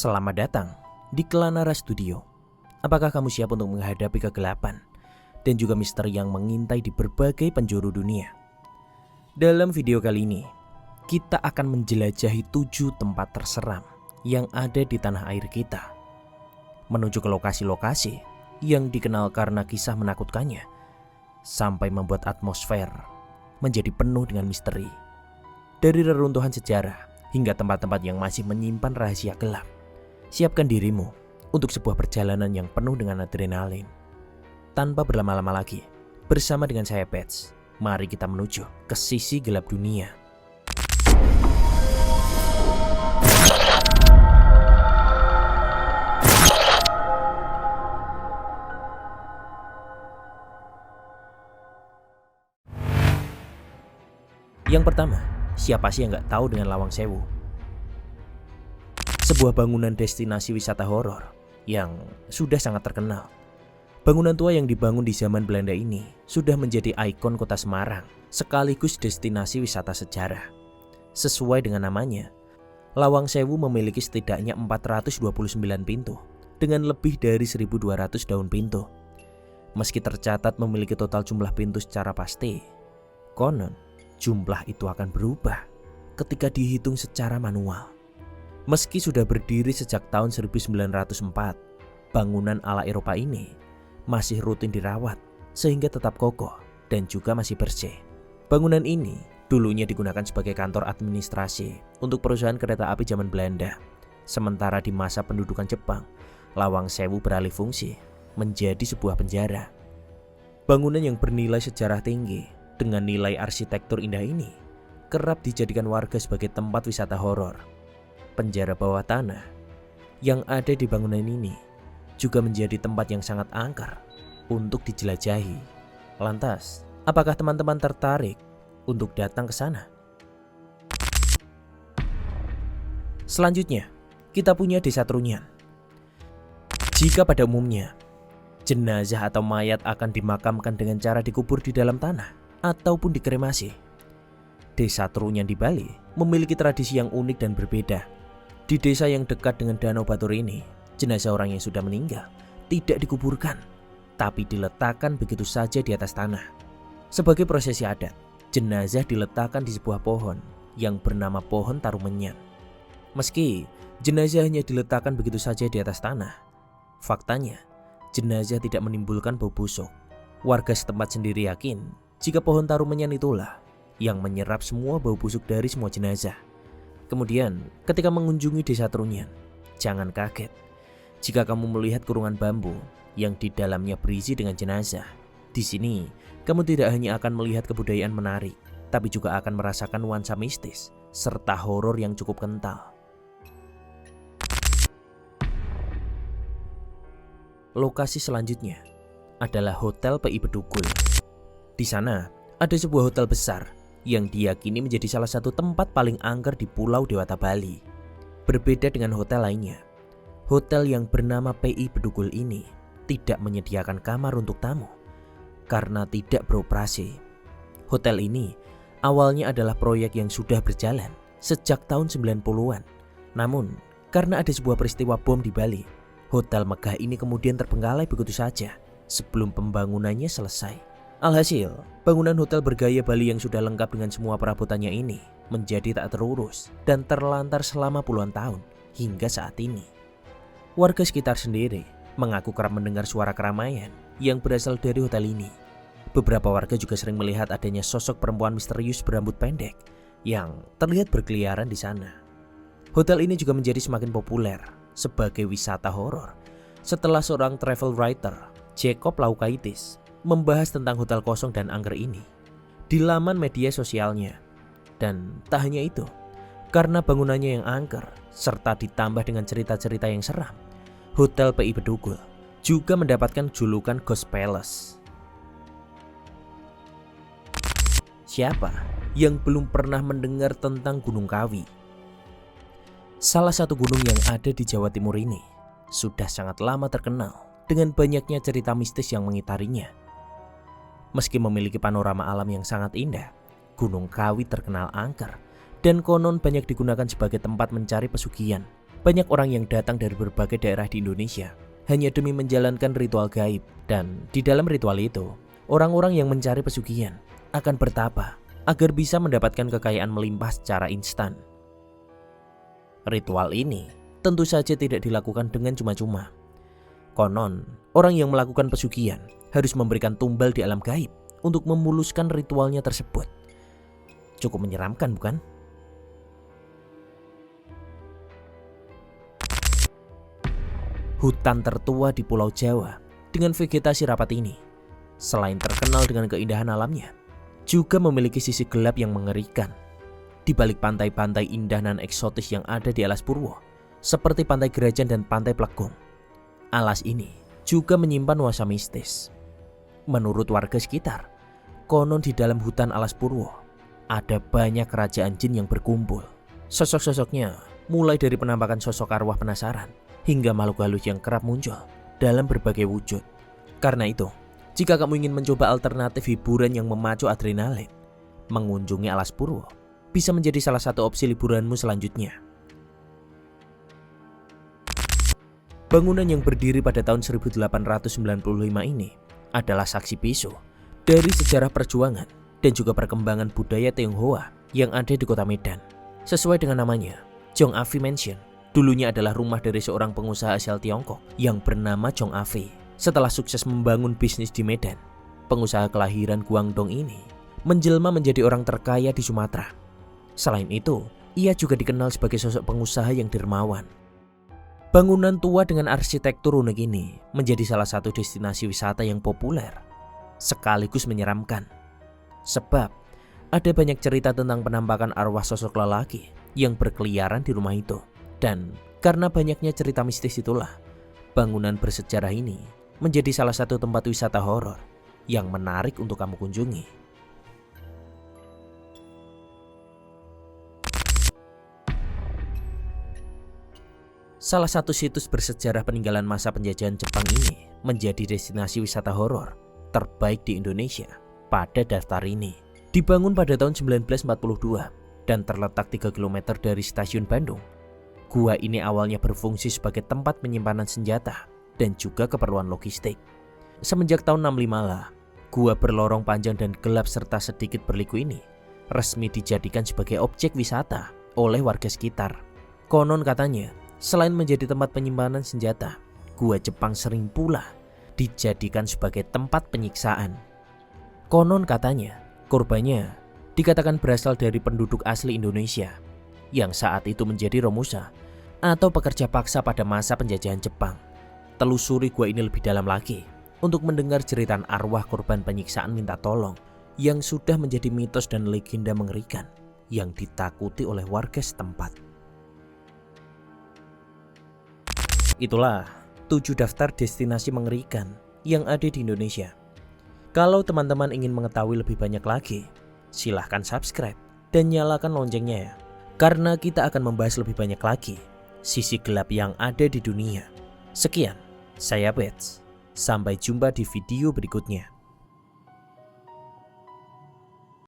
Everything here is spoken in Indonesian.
Selamat datang di Klanara Studio. Apakah kamu siap untuk menghadapi kegelapan dan juga misteri yang mengintai di berbagai penjuru dunia? Dalam video kali ini, kita akan menjelajahi 7 tempat terseram yang ada di tanah air kita, menuju ke lokasi-lokasi yang dikenal karena kisah menakutkannya, sampai membuat atmosfer menjadi penuh dengan misteri. Dari reruntuhan sejarah hingga tempat-tempat yang masih menyimpan rahasia gelap, siapkan dirimu untuk sebuah perjalanan yang penuh dengan adrenalin. Tanpa berlama-lama lagi, bersama dengan saya Pets, mari kita menuju ke sisi gelap dunia. Yang pertama, siapa sih yang gak tahu dengan Lawang Sewu? Sebuah bangunan destinasi wisata horor yang sudah sangat terkenal. Bangunan tua yang dibangun di zaman Belanda ini sudah menjadi ikon kota Semarang, sekaligus destinasi wisata sejarah. Sesuai dengan namanya, Lawang Sewu memiliki setidaknya 429 pintu dengan lebih dari 1.200 daun pintu. Meski tercatat memiliki total jumlah pintu secara pasti, konon jumlah itu akan berubah ketika dihitung secara manual. Meski sudah berdiri sejak tahun 1904, bangunan ala Eropa ini masih rutin dirawat sehingga tetap kokoh dan juga masih bersih. Bangunan ini dulunya digunakan sebagai kantor administrasi untuk perusahaan kereta api zaman Belanda. Sementara di masa pendudukan Jepang, Lawang Sewu beralih fungsi menjadi sebuah penjara. Bangunan yang bernilai sejarah tinggi dengan nilai arsitektur indah ini kerap dijadikan warga sebagai tempat wisata horor. Penjara bawah tanah yang ada di bangunan ini juga menjadi tempat yang sangat angker untuk dijelajahi. Lantas, apakah teman-teman tertarik untuk datang ke sana? Selanjutnya, kita punya Desa Trunyan. Jika pada umumnya, jenazah atau mayat akan dimakamkan dengan cara dikubur di dalam tanah ataupun dikremasi, Desa Trunyan di Bali memiliki tradisi yang unik dan berbeda. Di desa yang dekat dengan Danau Batur ini, jenazah orang yang sudah meninggal tidak dikuburkan, tapi diletakkan begitu saja di atas tanah. Sebagai prosesi adat, jenazah diletakkan di sebuah pohon yang bernama pohon Tarumenyan. Meski jenazah hanya diletakkan begitu saja di atas tanah, faktanya jenazah tidak menimbulkan bau busuk. Warga setempat sendiri yakin jika pohon Tarumenyan itulah yang menyerap semua bau busuk dari semua jenazah. Kemudian, ketika mengunjungi Desa Trunyan, jangan kaget jika kamu melihat kurungan bambu yang di dalamnya berisi dengan jenazah. Di sini, kamu tidak hanya akan melihat kebudayaan menarik, tapi juga akan merasakan nuansa mistis serta horor yang cukup kental. Lokasi selanjutnya adalah Hotel PI Bedugul. Di sana, ada sebuah hotel besar yang diyakini menjadi salah satu tempat paling angker di Pulau Dewata Bali. Berbeda dengan hotel lainnya, hotel yang bernama PI Bedugul ini tidak menyediakan kamar untuk tamu karena tidak beroperasi. Hotel ini awalnya adalah proyek yang sudah berjalan sejak tahun 90-an. Namun, karena ada sebuah peristiwa bom di Bali, hotel megah ini kemudian terbengkalai begitu saja sebelum pembangunannya selesai. Alhasil, bangunan hotel bergaya Bali yang sudah lengkap dengan semua perabotannya ini menjadi tak terurus dan terlantar selama puluhan tahun hingga saat ini. Warga sekitar sendiri mengaku kerap mendengar suara keramaian yang berasal dari hotel ini. Beberapa warga juga sering melihat adanya sosok perempuan misterius berambut pendek yang terlihat berkeliaran di sana. Hotel ini juga menjadi semakin populer sebagai wisata horor setelah seorang travel writer, Jacob Laukaitis, membahas tentang hotel kosong dan angker ini di laman media sosialnya. Dan tak hanya itu, karena bangunannya yang angker serta ditambah dengan cerita-cerita yang seram, Hotel PI Bedugul juga mendapatkan julukan Ghost Palace. Siapa yang belum pernah mendengar tentang Gunung Kawi? Salah satu gunung yang ada di Jawa Timur ini sudah sangat lama terkenal dengan banyaknya cerita mistis yang mengitarinya. Meski memiliki panorama alam yang sangat indah, Gunung Kawi terkenal angker dan konon banyak digunakan sebagai tempat mencari pesugihan, Banyak orang yang datang dari berbagai daerah di Indonesia hanya demi menjalankan ritual gaib, dan di dalam ritual itu, orang-orang yang mencari pesugihan akan bertapa agar bisa mendapatkan kekayaan melimpah secara instan. Ritual ini tentu saja tidak dilakukan dengan cuma-cuma. Konon, orang yang melakukan pesugihan harus memberikan tumbal di alam gaib untuk memuluskan ritualnya tersebut. Cukup menyeramkan, bukan? Hutan tertua di Pulau Jawa dengan vegetasi rapat ini, selain terkenal dengan keindahan alamnya, juga memiliki sisi gelap yang mengerikan. Di balik pantai-pantai indah dan eksotis yang ada di Alas Purwo, seperti Pantai Gerajan dan Pantai Plegong, alas ini juga menyimpan nuansa mistis. Menurut warga sekitar, konon di dalam hutan Alas Purwo ada banyak kerajaan jin yang berkumpul. Sosok-sosoknya mulai dari penampakan sosok arwah penasaran hingga makhluk halus yang kerap muncul dalam berbagai wujud. Karena itu, jika kamu ingin mencoba alternatif hiburan yang memacu adrenalin, mengunjungi Alas Purwo bisa menjadi salah satu opsi liburanmu selanjutnya. Bangunan yang berdiri pada tahun 1895 ini adalah saksi bisu dari sejarah perjuangan dan juga perkembangan budaya Tionghoa yang ada di kota Medan. Sesuai dengan namanya, Chong Afi Mansion dulunya adalah rumah dari seorang pengusaha asal Tiongkok yang bernama Chong Afi. Setelah sukses membangun bisnis di Medan, pengusaha kelahiran Guangdong ini menjelma menjadi orang terkaya di Sumatera. Selain itu, ia juga dikenal sebagai sosok pengusaha yang dermawan. Bangunan tua dengan arsitektur unik ini menjadi salah satu destinasi wisata yang populer, sekaligus menyeramkan. Sebab, ada banyak cerita tentang penampakan arwah sosok lelaki yang berkeliaran di rumah itu. Dan karena banyaknya cerita mistis itulah, bangunan bersejarah ini menjadi salah satu tempat wisata horor yang menarik untuk kamu kunjungi. Salah satu situs bersejarah peninggalan masa penjajahan Jepang ini menjadi destinasi wisata horor terbaik di Indonesia pada daftar ini. Dibangun pada tahun 1942 dan terletak 3 km dari stasiun Bandung. Gua ini awalnya berfungsi sebagai tempat penyimpanan senjata dan juga keperluan logistik. Semenjak tahun 65 lah, gua berlorong panjang dan gelap serta sedikit berliku ini resmi dijadikan sebagai objek wisata oleh warga sekitar. Konon katanya, selain menjadi tempat penyimpanan senjata, gua Jepang sering pula dijadikan sebagai tempat penyiksaan. Konon katanya, korbannya dikatakan berasal dari penduduk asli Indonesia yang saat itu menjadi romusa atau pekerja paksa pada masa penjajahan Jepang. Telusuri gua ini lebih dalam lagi untuk mendengar cerita arwah korban penyiksaan minta tolong yang sudah menjadi mitos dan legenda mengerikan yang ditakuti oleh warga setempat. Itulah 7 daftar destinasi mengerikan yang ada di Indonesia. Kalau teman-teman ingin mengetahui lebih banyak lagi, silahkan subscribe dan nyalakan loncengnya ya. Karena kita akan membahas lebih banyak lagi sisi gelap yang ada di dunia. Sekian, saya Bets. Sampai jumpa di video berikutnya.